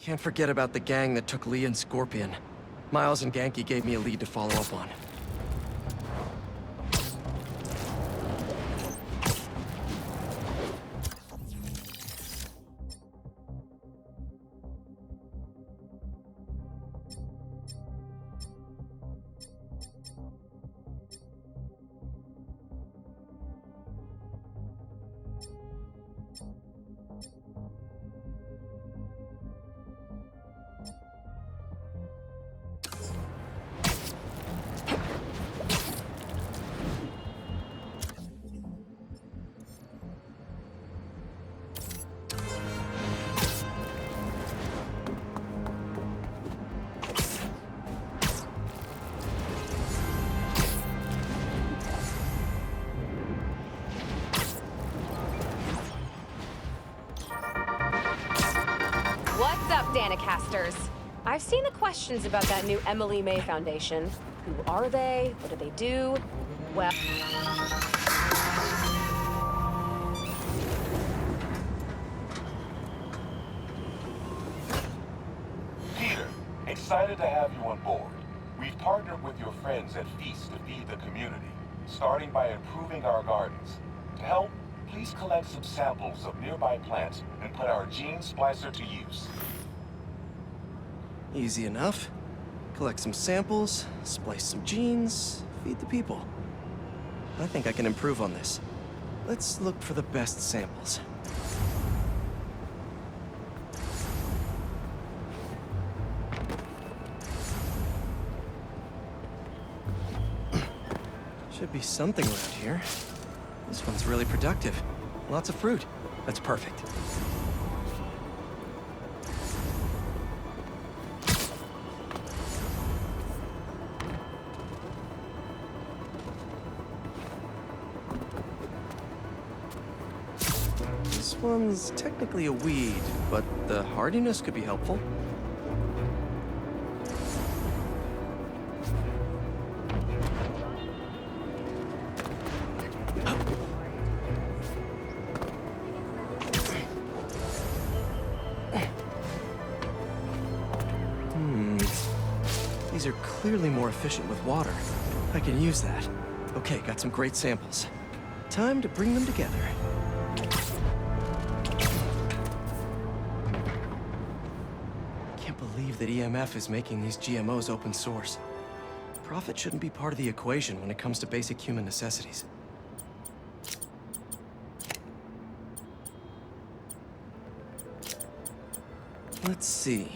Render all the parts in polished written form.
Can't forget about the gang that took Lee and Scorpion. Miles and Ganke gave me a lead to follow up on. What's up, Danicasters? I've seen the questions about that new Emily May Foundation. Who are they? What do they do? Well... Peter, excited to have you on board. We've partnered with your friends at Feast to feed the community, starting by improving our gardens. To help, please collect some samples of nearby plants and put our gene splicer to use. Easy enough. Collect some samples, splice some genes, feed the people. I think I can improve on this. Let's look for the best samples. Should be something around here. This one's really productive. Lots of fruit. That's perfect. This one's technically a weed, but the hardiness could be helpful. These are clearly more efficient with water. I can use that. Okay, got some great samples. Time to bring them together. Can't believe that EMF is making these GMOs open source. Profit shouldn't be part of the equation when it comes to basic human necessities. Let's see.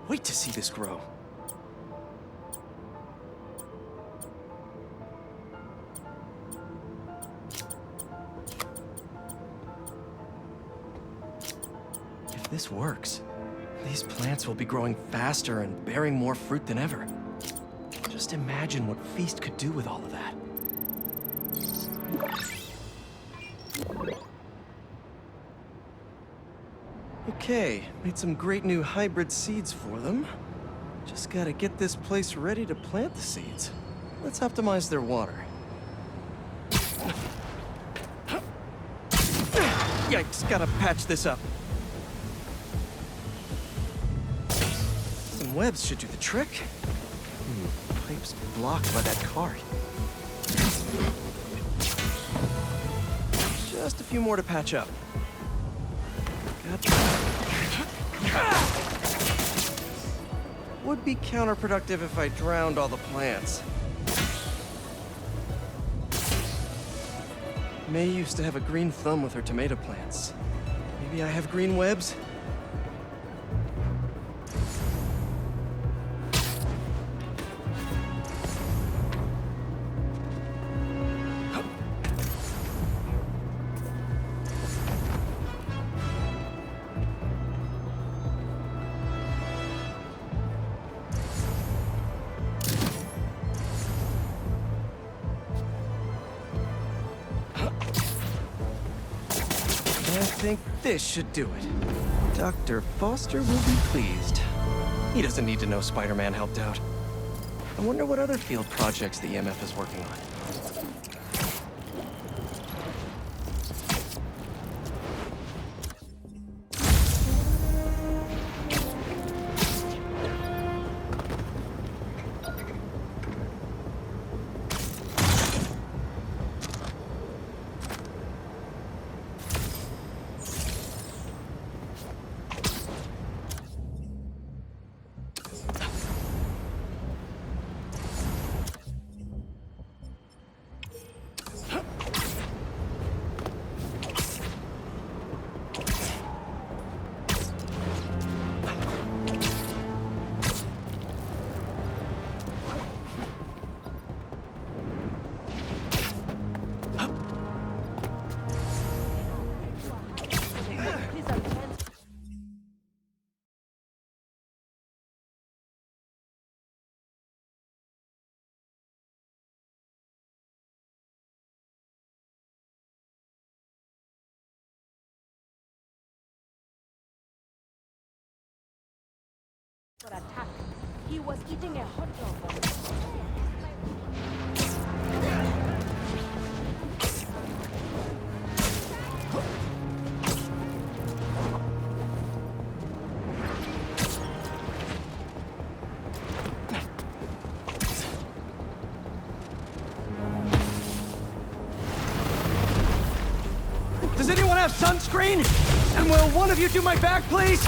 Wait to see this grow. If this works, these plants will be growing faster and bearing more fruit than ever. Just imagine what Feast could do with all of that. Okay, made some great new hybrid seeds for them. Just gotta get this place ready to plant the seeds. Let's optimize their water. Yikes, gotta patch this up. Some webs should do the trick. Pipe's blocked by that cart. Just a few more to patch up. Would be counterproductive if I drowned all the plants. May used to have a green thumb with her tomato plants. Maybe I have green webs? think this should do it. Dr. Foster will be pleased. He doesn't need to know Spider-Man helped out. I wonder what other field projects the EMF is working on. For attack. He was eating a hot dog. Does anyone have sunscreen? And will one of you do my back, please?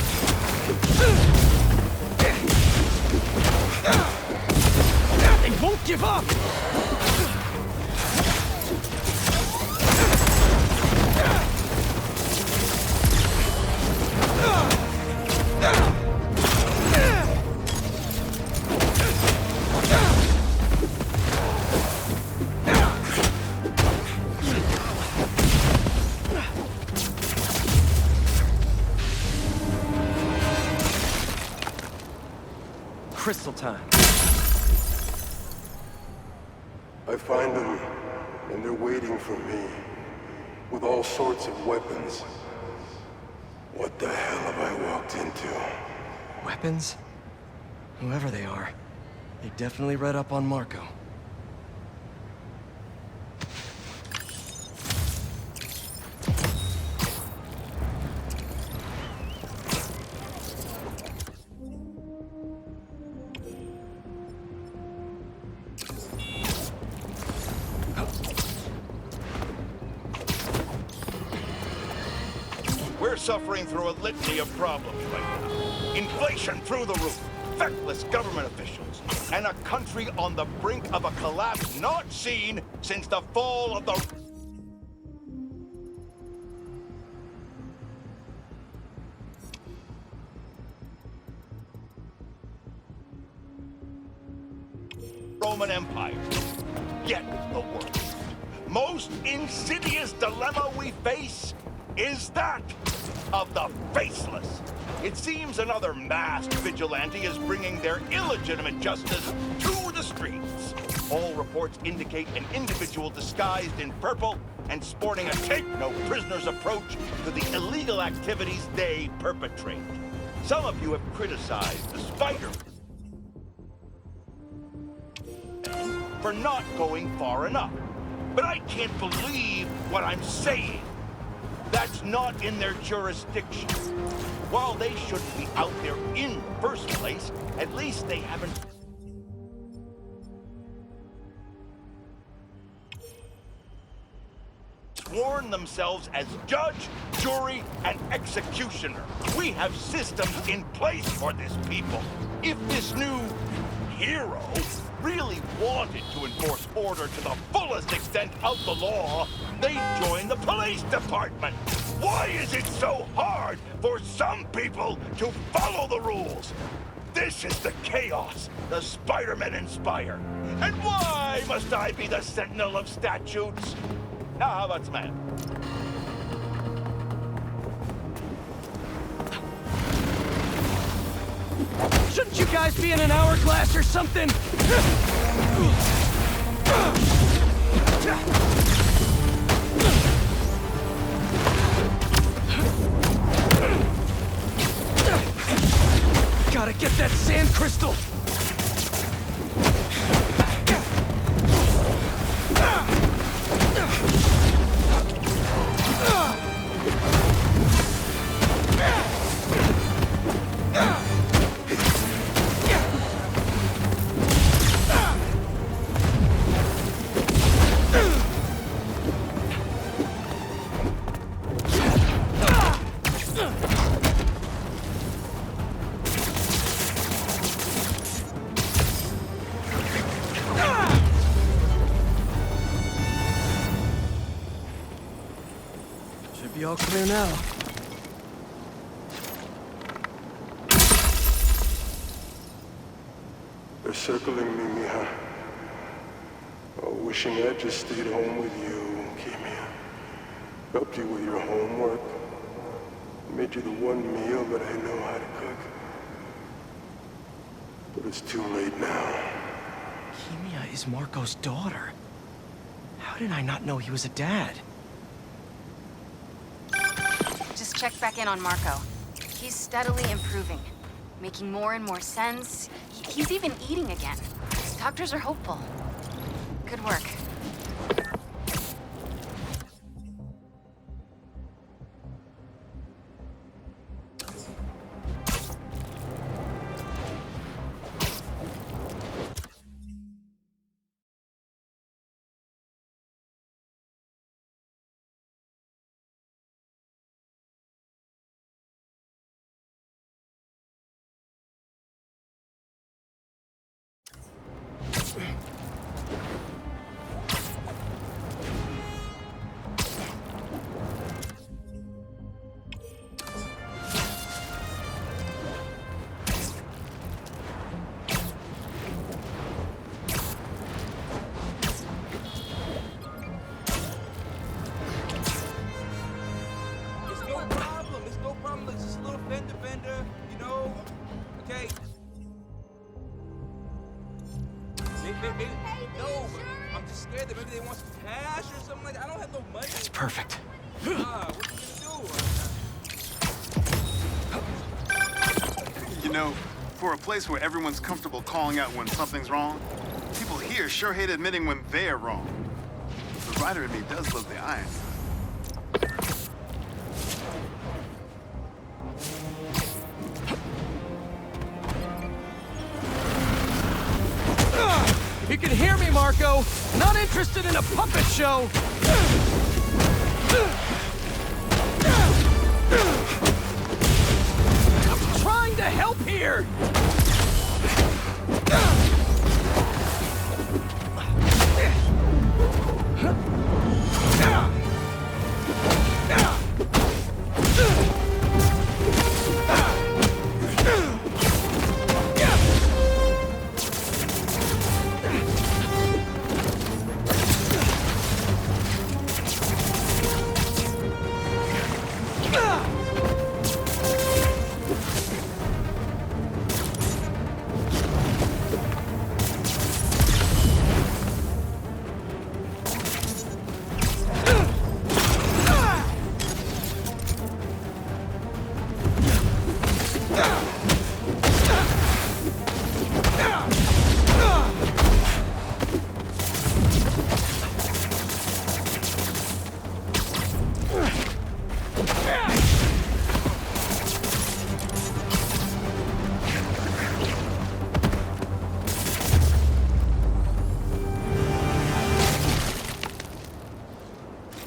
They won't give up! Crystal time. I find them, and they're waiting for me, with all sorts of weapons. What the hell have I walked into? Weapons? Whoever they are, they definitely read up on Marco. We're suffering through a litany of problems right now. Inflation through the roof, feckless government officials, and a country on the brink of a collapse not seen since the fall of the... Roman Empire. Yet the worst, most insidious dilemma we face is that of the faceless. It seems another masked vigilante is bringing their illegitimate justice to the streets. All reports indicate an individual disguised in purple and sporting a take-no-prisoners approach to the illegal activities they perpetrate. Some of you have criticized the Spider for not going far enough. But I can't believe what I'm saying. That's not in their jurisdiction. While they shouldn't be out there in the first place, at least they haven't sworn themselves as judge, jury, and executioner. We have systems in place for this people. If this new hero really wanted to enforce order to the fullest extent of the law, they'd join the police department. Why is it so hard for some people to follow the rules? This is the chaos the Spider-Men inspire. And why must I be the sentinel of statutes? Now, how about some man? Shouldn't you guys be in an hourglass or something? Gotta get that sand crystal! Should be all clear now. They're circling me, Mija. Oh, wishing I'd just stayed home with you, Kimia. Helped you with your homework. Made you the one meal that I know how to cook. But it's too late now. Kimia is Marco's daughter. How did I not know he was a dad? Just checked back in on Marco. He's steadily improving, making more and more sense. He's even eating again. Doctors are hopeful. Good work. No, but I'm just scared that maybe they want some cash or something like that. I don't have no money. That's perfect. What you gonna do? You know, for a place where everyone's comfortable calling out when something's wrong, people here sure hate admitting when they're wrong. The writer in me does love the iron. You can hear me, Marco! Not interested in a puppet show! I'm trying to help here!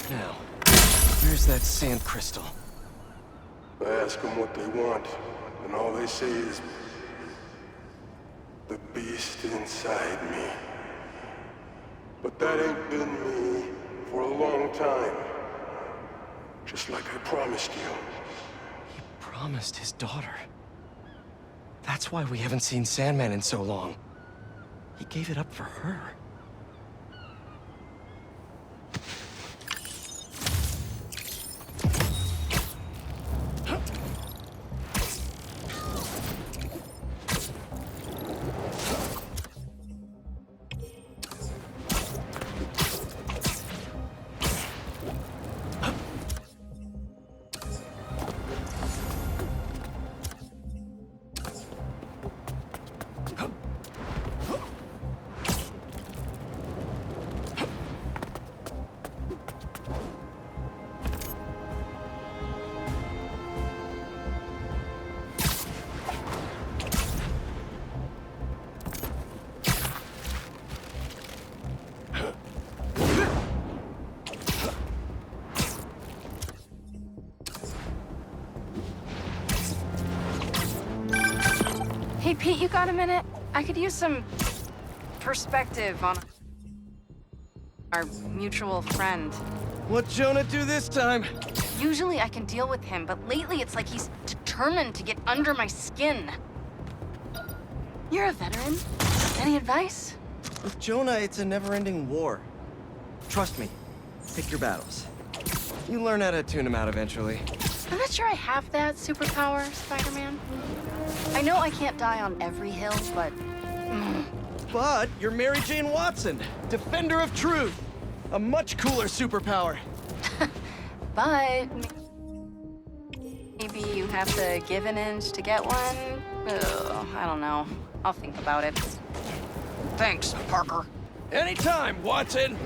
Now, where's that sand crystal? I ask them what they want, and all they say is, the beast inside me. But that ain't been me for a long time. Just like I promised you. He promised his daughter. That's why we haven't seen Sandman in so long. He gave it up for her. Hey, Pete, you got a minute? I could use some perspective on our mutual friend. What'd Jonah do this time? Usually I can deal with him, but lately it's like he's determined to get under my skin. You're a veteran. Any advice? With Jonah, it's a never-ending war. Trust me. Pick your battles. You learn how to tune him out eventually. I'm not sure I have that superpower, Spider-Man. I know I can't die on every hill, but... But you're Mary Jane Watson, defender of truth. A much cooler superpower. But... maybe you have to give an inch to get one? Ugh, I don't know. I'll think about it. Thanks, Parker. Anytime, Watson!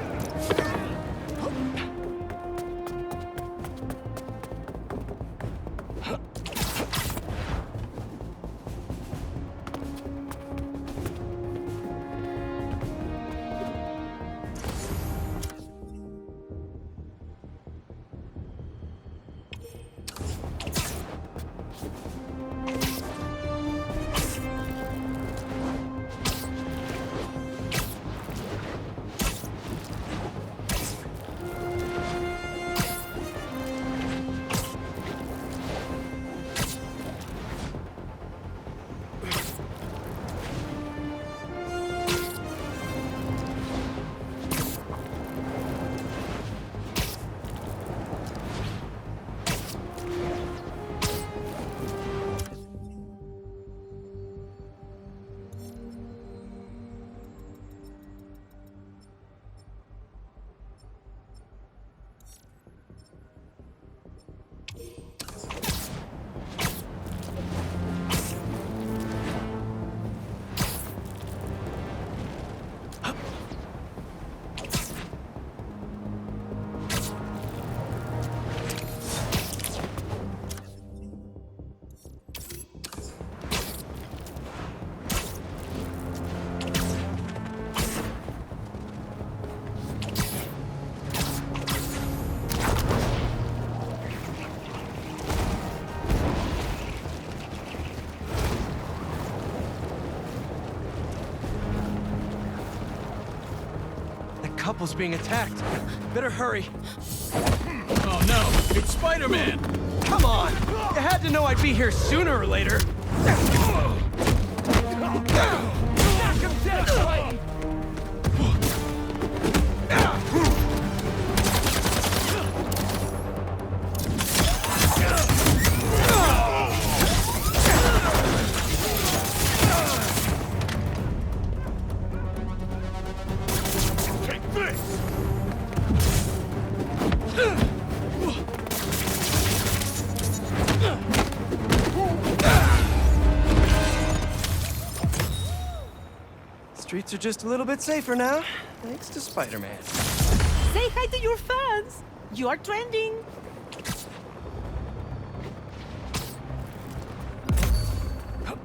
Couple's being attacked. Better hurry. Oh no, it's Spider-Man! Come on! You had to know I'd be here sooner or later. Knock him dead, Spidey! Streets are just a little bit safer now, thanks to Spider-Man. Say hi to your fans. You are trending. How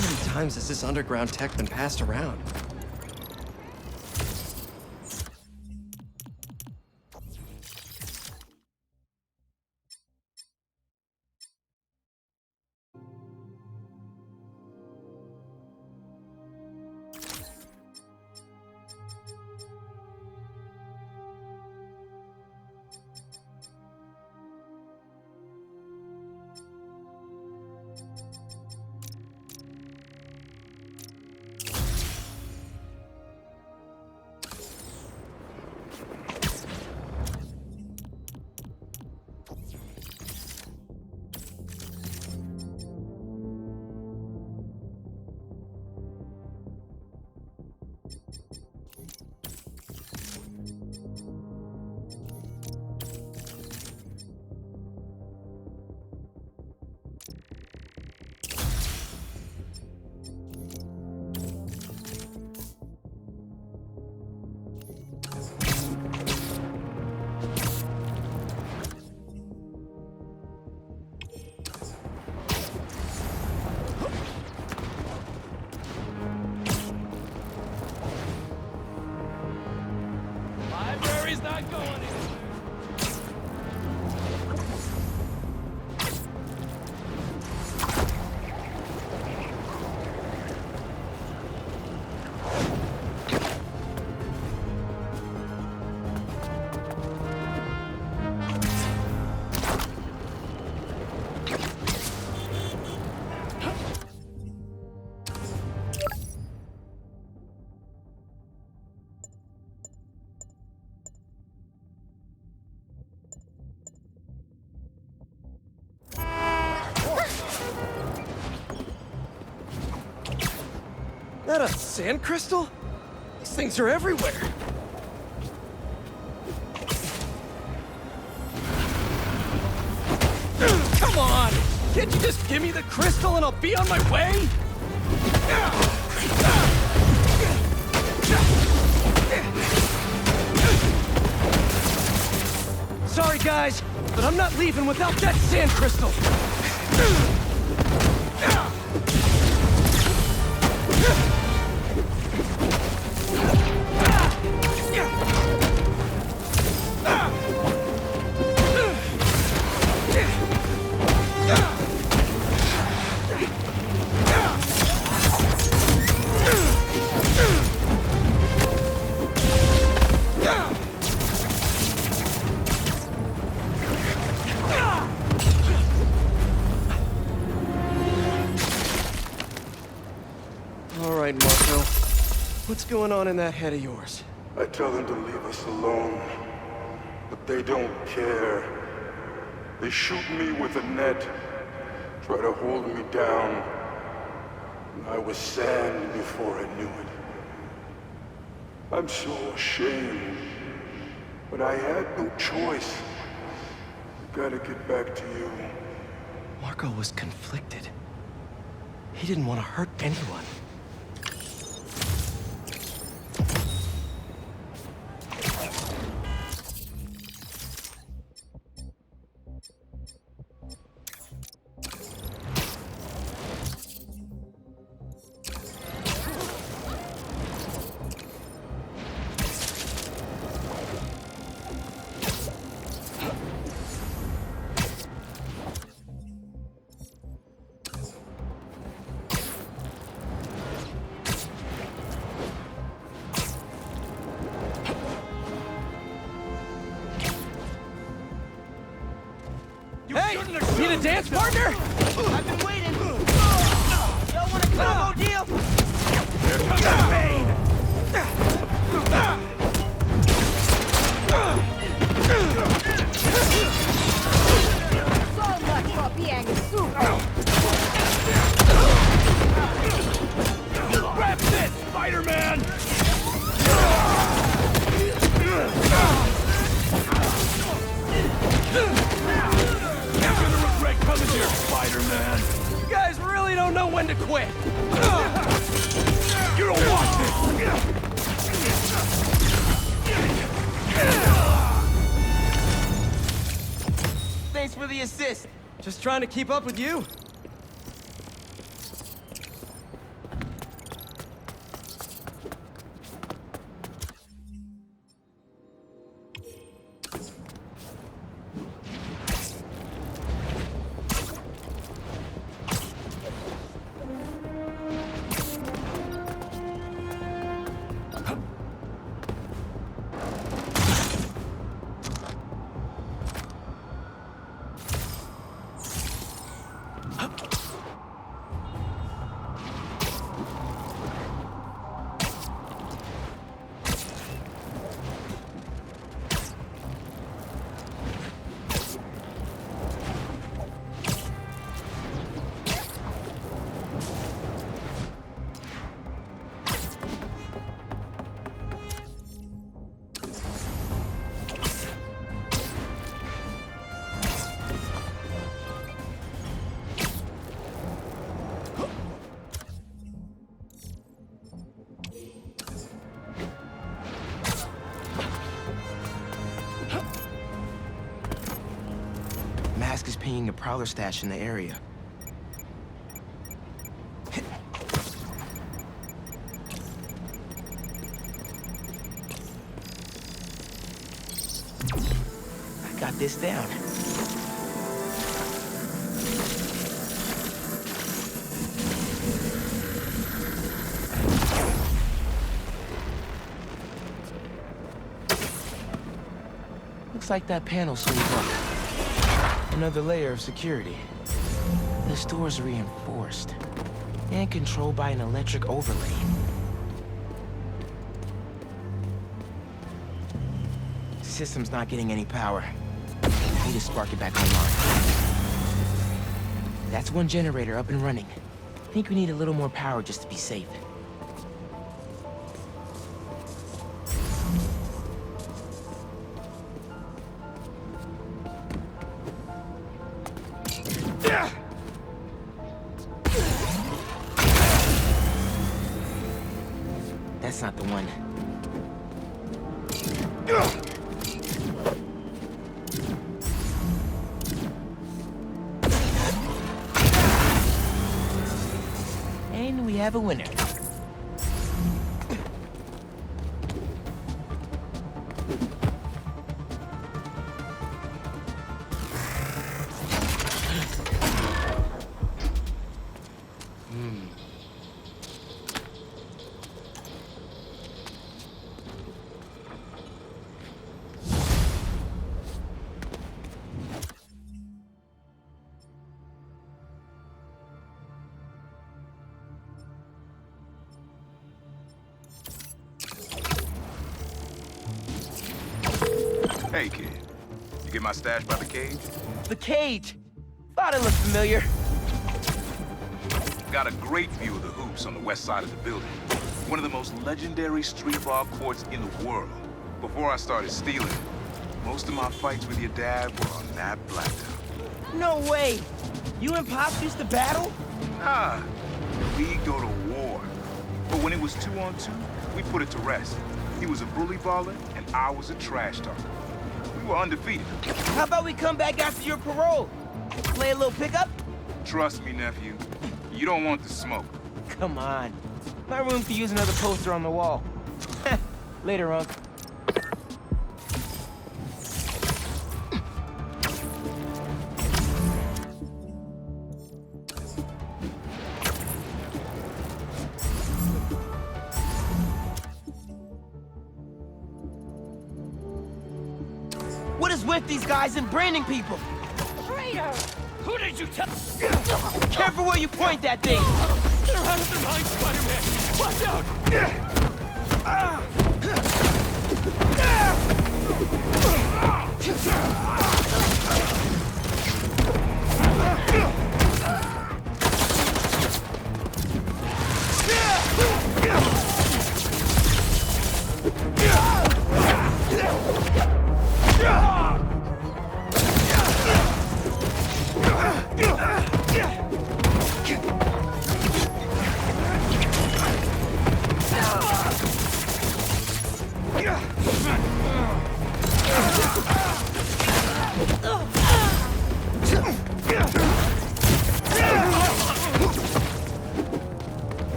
many times has this underground tech been passed around? Library's not going anywhere. That a sand crystal? These things are everywhere. Come on! Can't you just give me the crystal and I'll be on my way? Sorry, guys, but I'm not leaving without that sand crystal. All right, Marco. What's going on in that head of yours? I tell them to leave us alone, but they don't care. They shoot me with a net, try to hold me down. I was sand before I knew it. I'm so ashamed, but I had no choice. I gotta get back to you. Marco was conflicted. He didn't want to hurt anyone. Hey! Need a dance partner? I've been waiting. Y'all want a combo deal? Here comes the pain! So much for being super. Grab this, Spider-Man! You're gonna regret coming here, Spider-Man! You guys really don't know when to quit. You don't want this! Thanks for the assist. Just trying to keep up with you. Mask is pinging a Prowler stash in the area. I got this down. Looks like that panel swings up. Another layer of security. This door's reinforced and controlled by an electric overlay. System's not getting any power. Need to spark it back online. That's one generator up and running. Think we need a little more power just to be safe. That's not the one. And we have a winner. Hey, kid. You get my stash by the cage? The cage! Thought it looked familiar. Got a great view of the hoops on the west side of the building. One of the most legendary street ball courts in the world. Before I started stealing, most of my fights with your dad were on that blacktop. No way! You and Pops used to battle? Nah, we'd go to war. But when it was 2-on-2, we put it to rest. He was a bully baller, and I was a trash talker. We were undefeated. How about we come back after your parole? Play a little pickup? Trust me, nephew. You don't want the smoke. Come on. My room could use another poster on the wall. Later, Unc. What is with these guys and branding people? Traitor! Who did you tell? Careful where you point that thing! They're out of their mind, Spider-Man! Watch out! Yeah.